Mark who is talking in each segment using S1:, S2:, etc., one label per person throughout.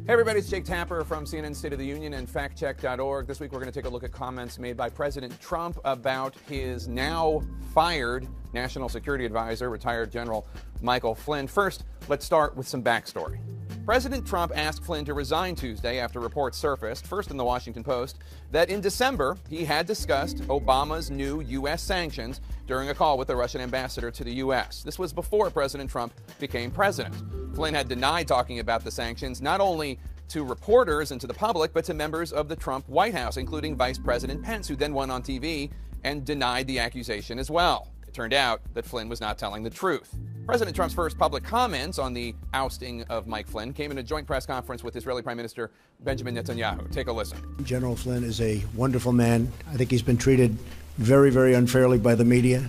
S1: Hey everybody, it's Jake Tapper from CNN State of the Union and factcheck.org. This week we're going to take a look at comments made by President Trump about his now fired National Security Advisor, retired General Michael Flynn. First, let's start with some backstory. President Trump asked Flynn to resign Tuesday after reports surfaced, first in the Washington Post, that in December he had discussed Obama's new U.S. sanctions during a call with the Russian ambassador to the U.S. This was before President Trump became president. Flynn had denied talking about the sanctions, not only to reporters and to the public, but to members of the Trump White House, including Vice President Pence, who then went on TV and denied the accusation as well. It turned out that Flynn was not telling the truth. President Trump's first public comments on the ousting of Mike Flynn came in a joint press conference with Israeli Prime Minister Benjamin Netanyahu. Take a listen.
S2: General Flynn is a wonderful man. I think he's been treated very, very unfairly by the media,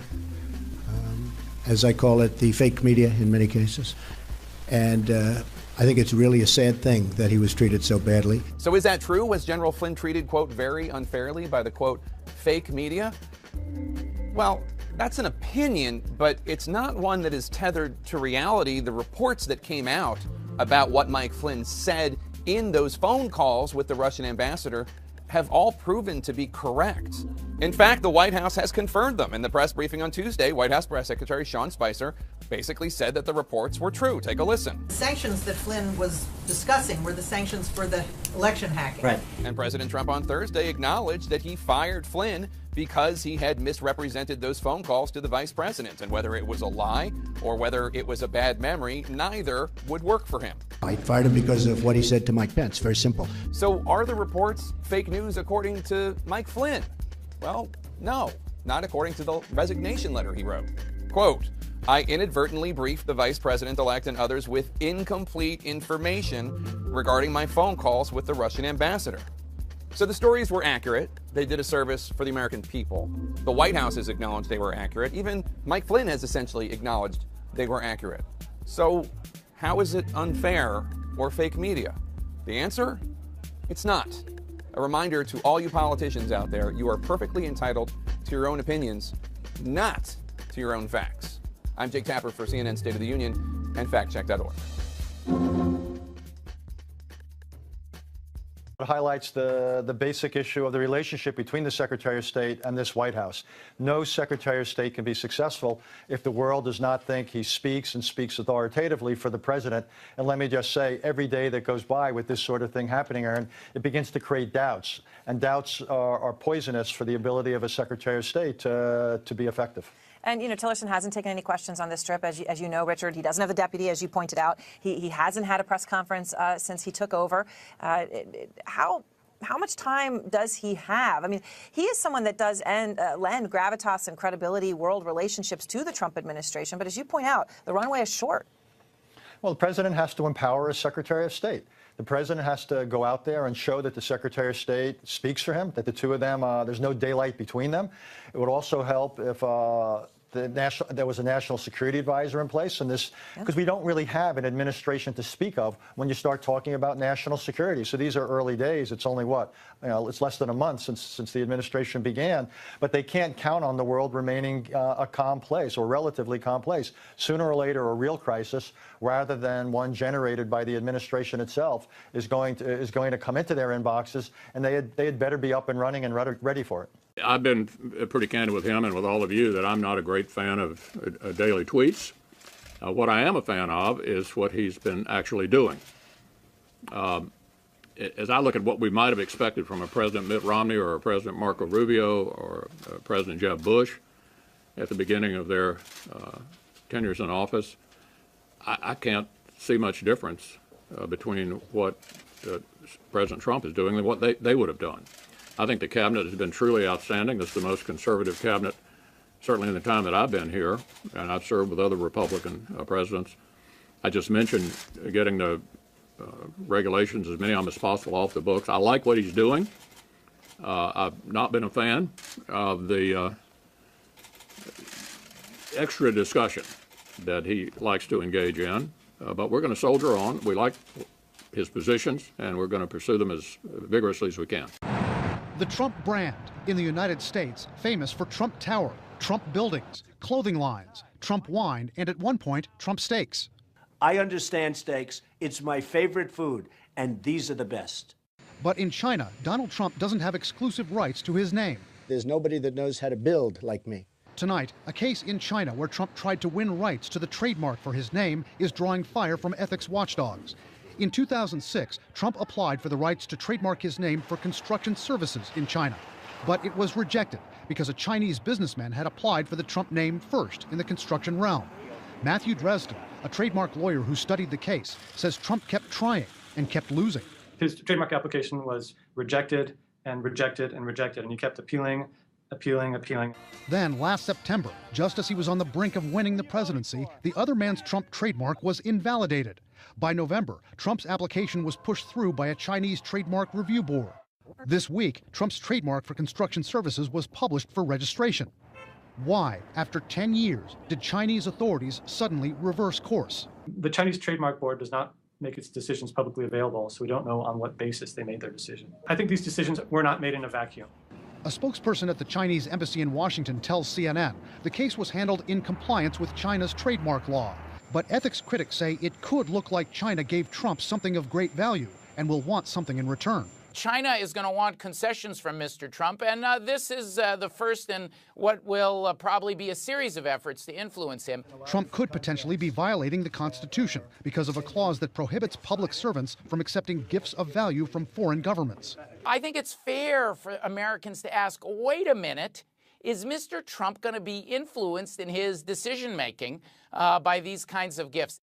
S2: as I call it, the fake media in many cases. And I think it's really a sad thing that he was treated so badly.
S1: So is that true? Was General Flynn treated, quote, very unfairly by the, quote, fake media? Well, that's an opinion, but it's not one that is tethered to reality. The reports that came out about what Mike Flynn said in those phone calls with the Russian ambassador have all proven to be correct. In fact, the White House has confirmed them. In the press briefing on Tuesday, White House Press Secretary Sean Spicer basically said that the reports were true. Take a listen.
S3: The sanctions that Flynn was discussing were the sanctions for the election hacking.
S4: Right.
S1: And President Trump on Thursday acknowledged that he fired Flynn because he had misrepresented those phone calls to the vice president. And whether it was a lie or whether it was a bad memory, neither would work for him.
S2: I fired him because of what he said to Mike Pence. Very simple.
S1: So are the reports fake news according to Mike Flynn? Well, no, not according to the resignation letter he wrote. Quote, I inadvertently briefed the vice president-elect and others with incomplete information regarding my phone calls with the Russian ambassador. So the stories were accurate. They did a service for the American people. The White House has acknowledged they were accurate. Even Mike Flynn has essentially acknowledged they were accurate. So how is it unfair or fake media? The answer? It's not. A reminder to all you politicians out there, you are perfectly entitled to your own opinions, not to your own facts. I'm Jake Tapper for CNN State of the Union and factcheck.org.
S5: It highlights the basic issue of the relationship between the Secretary of State and this White House. No Secretary of State can be successful if the world does not think he speaks and speaks authoritatively for the president. And let me just say, every day that goes by with this sort of thing happening, Aaron, it begins to create doubts. And doubts are poisonous for the ability of a Secretary of State to be effective.
S6: And, you know, Tillerson hasn't taken any questions on this trip. As you know, Richard, he doesn't have the deputy, as you pointed out. He hasn't had a press conference since he took over. How much time does he have? I mean, he is someone that does lend gravitas and credibility, world relationships to the Trump administration. But as you point out, the runway is short.
S5: Well, the president has to empower a Secretary of State. The president has to go out there and show that the Secretary of State speaks for him, that the two of them, there's no daylight between them. It would also help if there was a national security advisor in place, and this, because we don't really have an administration to speak of when you start talking about national security. So these are early days. It's only it's less than a month since the administration began, but they can't count on the world remaining a calm place or relatively calm place. Sooner or later, a real crisis, rather than one generated by the administration itself, is going to come into their inboxes, and they had better be up and running and ready for it.
S7: I've been pretty candid with him and with all of you that I'm not a great fan of daily tweets. What I am a fan of is what he's been actually doing. As I look at what we might have expected from a President Mitt Romney or a President Marco Rubio or President Jeb Bush at the beginning of their tenures in office, I can't see much difference between what President Trump is doing and what they would have done. I think the cabinet has been truly outstanding. This is the most conservative cabinet, certainly in the time that I've been here, and I've served with other Republican presidents. I just mentioned getting the regulations, as many of them as possible, off the books. I like what he's doing. I've not been a fan of the extra discussion that he likes to engage in, but we're going to soldier on. We like his positions, and we're going to pursue them as vigorously as we can.
S8: The Trump brand in the United States, famous for Trump Tower, Trump buildings, clothing lines, Trump wine, and at one point, Trump steaks.
S4: I understand steaks. It's my favorite food. and these are the best.
S8: But in China, Donald Trump doesn't have exclusive rights to his name.
S2: There's nobody that knows how to build like me.
S8: Tonight, a case in China where Trump tried to win rights to the trademark for his name is drawing fire from ethics watchdogs. In 2006, Trump applied for the rights to trademark his name for construction services in China. But it was rejected because a Chinese businessman had applied for the Trump name first in the construction realm. Matthew Dresden, a trademark lawyer who studied the case, says Trump kept trying and kept losing.
S9: His trademark application was rejected and rejected and rejected, and he kept appealing.
S8: Then, last September, just as he was on the brink of winning the presidency, the other man's Trump trademark was invalidated. By November, Trump's application was pushed through by a Chinese trademark review board. This week, Trump's trademark for construction services was published for registration. Why, after 10 years, did Chinese authorities suddenly reverse course?
S9: The Chinese Trademark Board does not make its decisions publicly available, so we don't know on what basis they made their decision. I think these decisions were not made in a vacuum.
S8: A spokesperson at the Chinese embassy in Washington tells CNN the case was handled in compliance with China's trademark law. But ethics critics say it could look like China gave Trump something of great value and will want something in return.
S10: China is going to want concessions from Mr. Trump, and this is the first in what will probably be a series of efforts to influence him.
S8: Trump could potentially be violating the Constitution because of a clause that prohibits public servants from accepting gifts of value from foreign governments.
S10: I think it's fair for Americans to ask, wait a minute, is Mr. Trump going to be influenced in his decision-making by these kinds of gifts?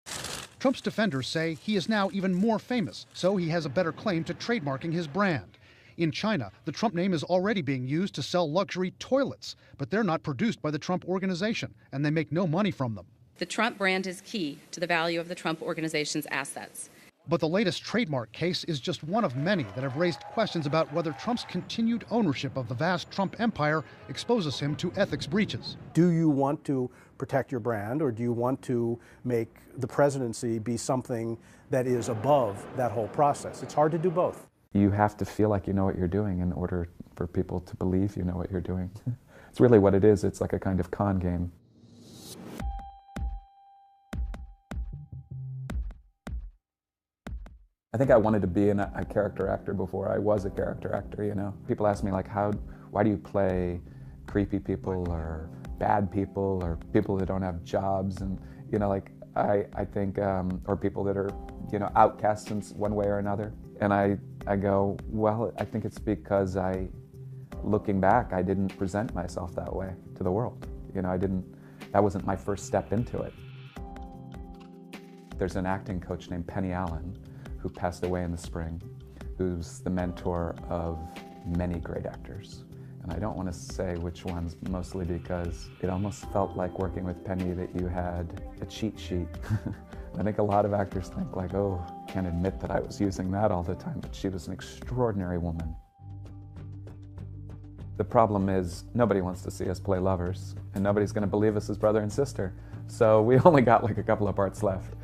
S8: Trump's defenders say he is now even more famous, so he has a better claim to trademarking his brand. In China, the Trump name is already being used to sell luxury toilets, but they're not produced by the Trump Organization, and they make no money from them.
S11: The Trump brand is key to the value of the Trump Organization's assets.
S8: But the latest trademark case is just one of many that have raised questions about whether Trump's continued ownership of the vast Trump empire exposes him to ethics breaches.
S12: Do you want to protect your brand, or do you want to make the presidency be something that is above that whole process? It's hard to do both.
S13: You have to feel like you know what you're doing in order for people to believe you know what you're doing. It's really what it is. It's like a kind of con game. I think I wanted to be a character actor before I was a character actor, you know. People ask me, like, why do you play creepy people or bad people or people that don't have jobs? And, you know, like, I think, or people that are, you know, outcasts in one way or another. And I go, well, I think it's because looking back, I didn't present myself that way to the world. You know, that wasn't my first step into it. There's an acting coach named Penny Allen who passed away in the spring, who's the mentor of many great actors. And I don't want to say which ones, mostly because it almost felt like working with Penny that you had a cheat sheet. I think a lot of actors think like, oh, can't admit that I was using that all the time, but she was an extraordinary woman. The problem is nobody wants to see us play lovers, and nobody's going to believe us as brother and sister. So we only got like a couple of parts left.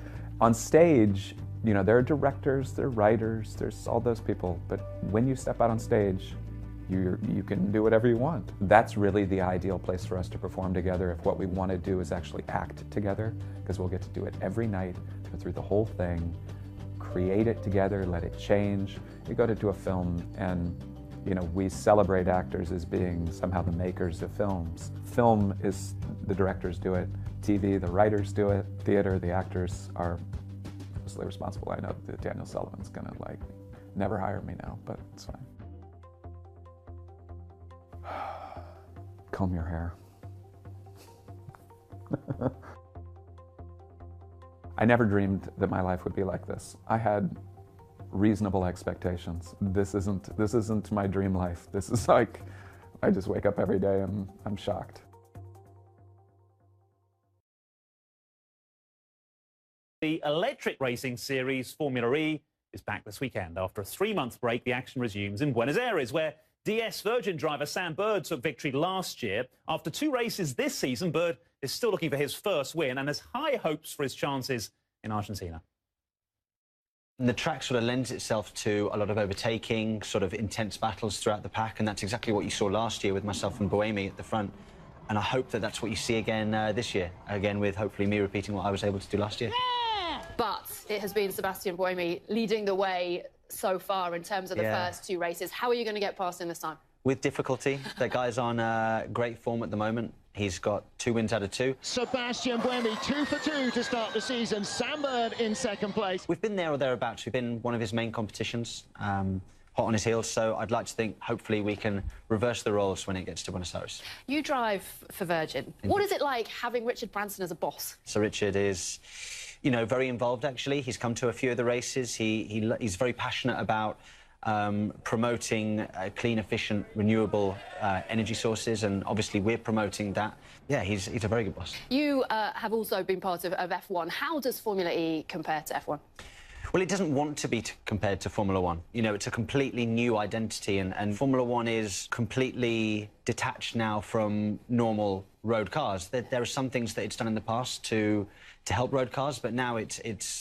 S13: On stage, you know, there are directors, there are writers, there's all those people, but when you step out on stage, you can do whatever you want. That's really the ideal place for us to perform together if what we want to do is actually act together, because we'll get to do it every night, go through the whole thing, create it together, let it change. You go to do a film and, you know, we celebrate actors as being somehow the makers of films. Film is, the directors do it, TV, the writers do it, theater, the actors are mostly responsible. I know that Daniel Sullivan's gonna like never hire me now, but it's fine. Comb your hair. I never dreamed that my life would be like this. I had reasonable expectations. This isn't my dream life. This is like, I just wake up every day and I'm shocked.
S14: The electric racing series Formula E is back this weekend. After a 3-month break, the action resumes in Buenos Aires, where DS Virgin driver Sam Bird took victory last year. After 2 races this season, Bird is still looking for his first win and has high hopes for his chances in Argentina.
S15: The track sort of lends itself to a lot of overtaking, sort of intense battles throughout the pack, and that's exactly what you saw last year with myself and Buemi at the front. And I hope that that's what you see again this year, again with hopefully me repeating what I was able to do last year.
S16: But it has been Sebastian Buemi leading the way
S4: so far in terms of the first two races. How are you going to get past him this time?
S15: With difficulty. The guy's on great form at the moment. He's got 2 wins out of 2.
S16: Sebastian Buemi, 2 for 2 to start the season. Sam Bird in second place.
S15: We've been there or thereabouts. We've been one of his main competitions, hot on his heels, so I'd like to think, hopefully, we can reverse the roles when it gets to Buenos Aires.
S4: You drive for Virgin. What is it like having Richard Branson as a boss?
S15: So Richard is, you know, very involved, actually. He's come to a few of the races. He's very passionate about promoting clean, efficient, renewable energy sources, and obviously we're promoting that. Yeah, he's a very good boss.
S4: You have also been part of F1. How does Formula E compare to F1?
S15: Well, it doesn't want to be compared to Formula One. You know, it's a completely new identity, and Formula One is completely detached now from normal road cars. There are some things that it's done in the past to help road cars, but now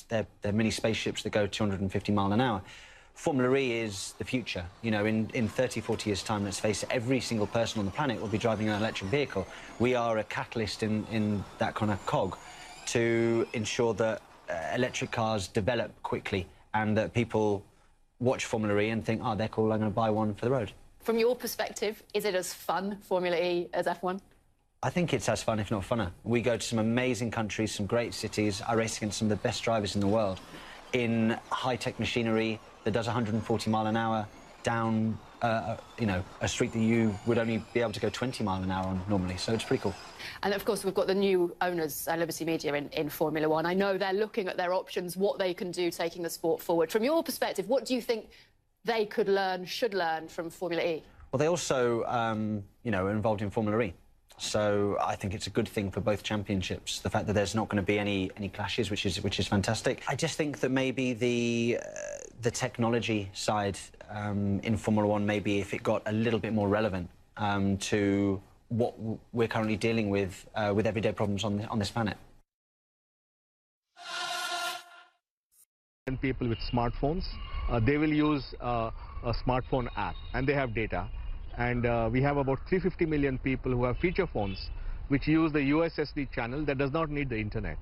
S15: they're mini spaceships that go 250 miles an hour. Formula E is the future. You know, in 30, 40 years' time, let's face it, every single person on the planet will be driving an electric vehicle. We are a catalyst in that kind of cog to ensure that electric cars develop quickly and that people watch Formula E and think, oh, they're cool, I'm going to buy one for the road.
S4: From your perspective, is it as fun, Formula E, as F1?
S15: I think it's as fun, if not funner. We go to some amazing countries, some great cities. I race against some of the best drivers in the world in high-tech machinery that does 140 mile an hour down, you know, a street that you would only be able to go 20 mile an hour on normally. So it's pretty cool.
S4: And, of course, we've got the new owners, Liberty Media, in Formula One. I know they're looking at their options, what they can do, taking the sport forward. From your perspective, what do you think they could learn, should learn from Formula E?
S15: Well, they also, you know, are involved in Formula E. So I think it's a good thing for both championships, the fact that there's not going to be any clashes, which is fantastic. I just think that maybe the technology side in Formula One, maybe if it got a little bit more relevant to what we're currently dealing with everyday problems on this planet.
S17: And people with smartphones, they will use a smartphone app, and they have data. And we have about 350 million people who have feature phones, which use the USSD channel that does not need the internet.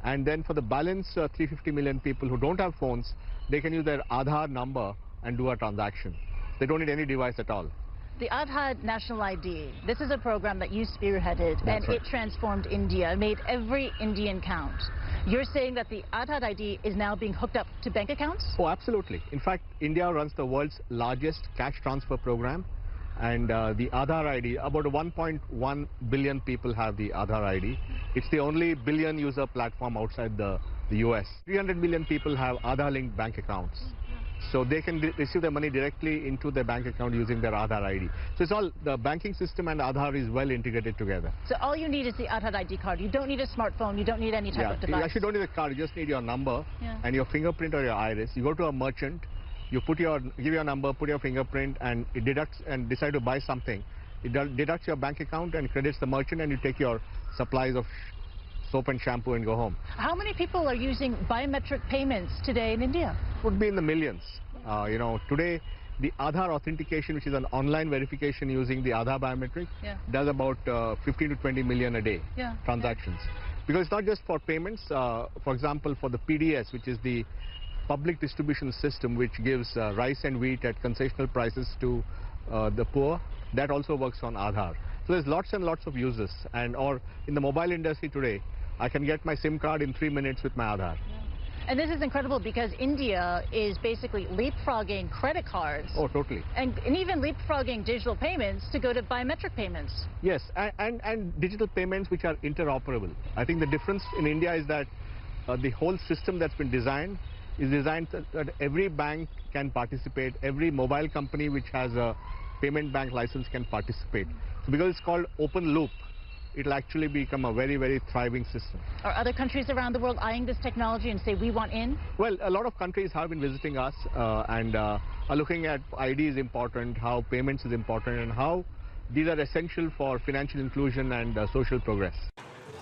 S17: And then for the balance 350 million people who don't have phones, they can use their Aadhaar number and do a transaction. They don't need any device at all.
S18: The Aadhaar National ID, this is a program that you spearheaded,
S17: That's
S18: and
S17: right.
S18: it transformed India, made every Indian count. You're saying that the Aadhaar ID is now being hooked up to bank accounts?
S17: Oh, absolutely. In fact, India runs the world's largest cash transfer program. And the Aadhaar ID, about 1.1 billion people have the Aadhaar ID. It's the only billion user platform outside the US. 300 million people have Aadhaar-linked bank accounts. So they can receive their money directly into their bank account using their Aadhaar ID. So it's all, the banking system and Aadhaar is well integrated together.
S18: So all you need is the Aadhaar ID card. You don't need a smartphone. You don't need any type of
S17: You
S18: device.
S17: actually don't need a card. You just need your number and your fingerprint or your iris. You go to a merchant. You give your number, put your fingerprint, and it deducts and decide to buy something. It deducts your bank account and credits the merchant, and you take your supplies of soap and shampoo and go home.
S18: How many people are using biometric payments today in India?
S17: Would be in the millions. You know, today the Aadhaar authentication, which is an online verification using the Aadhaar biometric, does about 15 to 20 million a day transactions. Because it's not just for payments. For example, for the PDS, which is the public distribution system, which gives rice and wheat at concessional prices to the poor, that also works on Aadhaar. So there's lots and lots of uses. Or in the mobile industry today, I can get my SIM card in 3 minutes with my Aadhaar.
S18: And this is incredible because India is basically leapfrogging credit cards.
S17: Oh, totally.
S18: And even leapfrogging digital payments to go to biometric payments.
S17: Yes, and digital payments which are interoperable. I think the difference in India is that the whole system that's been designed is designed so that every bank can participate, every mobile company which has a payment bank license can participate. So because it's called open loop, it'll actually become a very, very thriving system.
S18: Are other countries around the world eyeing this technology and say, we want in?
S17: Well, a lot of countries have been visiting us and are looking at ID is important, how payments is important, and how these are essential for financial inclusion and social progress.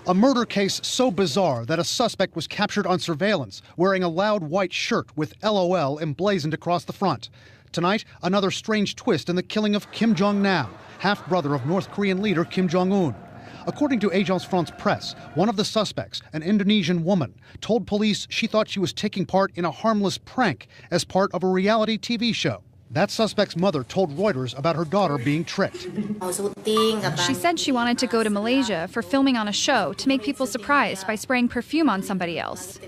S8: A murder case so bizarre that a suspect was captured on surveillance wearing a loud white shirt with LOL emblazoned across the front. Tonight, another strange twist in the killing of Kim Jong-nam, half-brother of North Korean leader Kim Jong-un. According to Agence France Presse, one of the suspects, an Indonesian woman, told police she thought she was taking part in a harmless prank as part of a reality TV show. That suspect's mother told Reuters about her daughter being tricked.
S19: She said she wanted to go to Malaysia for filming on a show to make people surprised by spraying perfume on somebody else.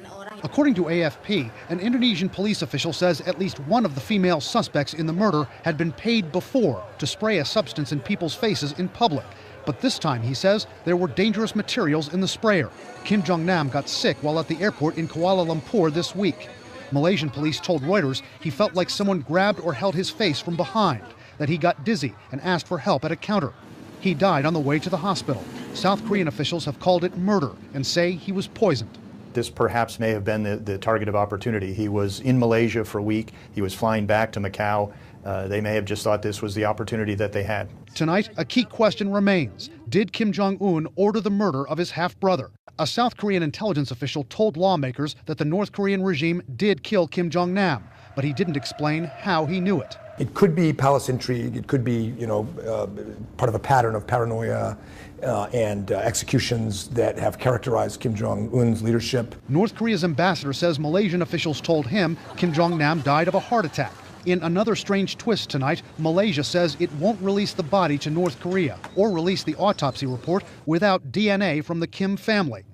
S8: According to AFP, an Indonesian police official says at least one of the female suspects in the murder had been paid before to spray a substance in people's faces in public. But this time, he says, there were dangerous materials in the sprayer. Kim Jong-nam got sick while at the airport in Kuala Lumpur this week. Malaysian police told Reuters he felt like someone grabbed or held his face from behind, that he got dizzy and asked for help at a counter. He died on the way to the hospital. South Korean officials have called it murder and say he was poisoned.
S20: This perhaps may have been the target of opportunity. He was in Malaysia for a week. He was flying back to Macau. They may have just thought this was the opportunity that they had.
S8: Tonight, a key question remains. Did Kim Jong-un order the murder of his half-brother? A South Korean intelligence official told lawmakers that the North Korean regime did kill Kim Jong-nam, but he didn't explain how he knew it.
S21: It could be palace intrigue. It could be, part of a pattern of paranoia and executions that have characterized Kim Jong-un's leadership.
S8: North Korea's ambassador says Malaysian officials told him Kim Jong-nam died of a heart attack. In another strange twist tonight, Malaysia says it won't release the body to North Korea or release the autopsy report without DNA from the Kim family.